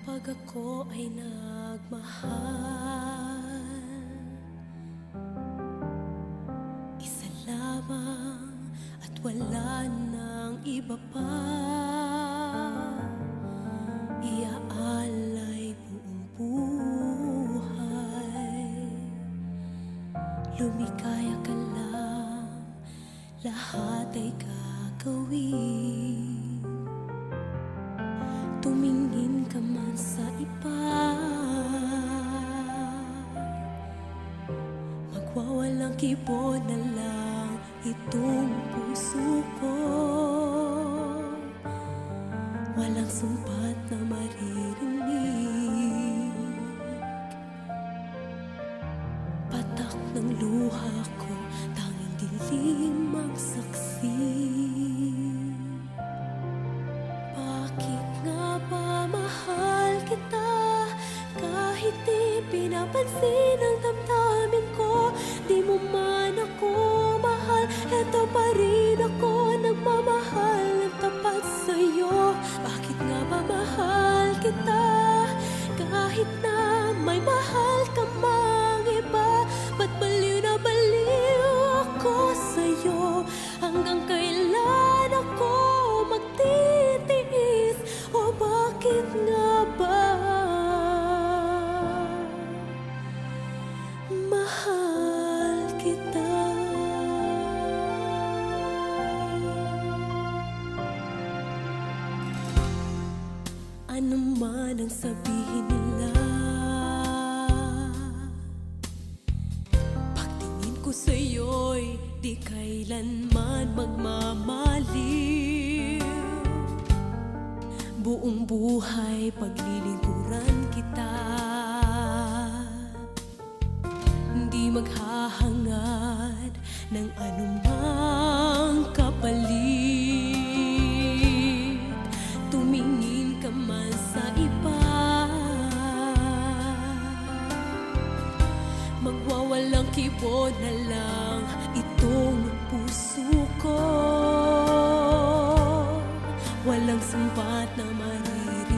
Kapag ako ay nagmahal, isa lamang at wala nang iba pa. Iaalay buong buhay, lumikaya ka lang, lahat ay gagawin. Tumingin ka man sa iba, magwawalang kibo na lang itong puso ko. Walang sumpat na maririnig, patak ng luha ko, tanging dilim ang saksi. Bakit nga ba mahal kita, kahit di pinapansin ang damdamin ko? Di mo man ako mahal, eto pa rin ako nagmamahal ng tapat sa'yo. Bakit nga ba mahal kita, kahit na may mahal ka mang iba? Ba't baliw na baliw ako sa'yo? Hanggang kailan ako magtitiis? O bakit nga ba mahal kita? Ano man ang sabihin nila, pagtingin ko sa'yo'y di kailanman magmamaliw. Buong buhay paglilingkuran kita, hindi maghahangad ng anumang kapalit. Tumingin ka man sa iba, magwawalang kibo na lang itong puso ko. Walang sumpat na maririnig,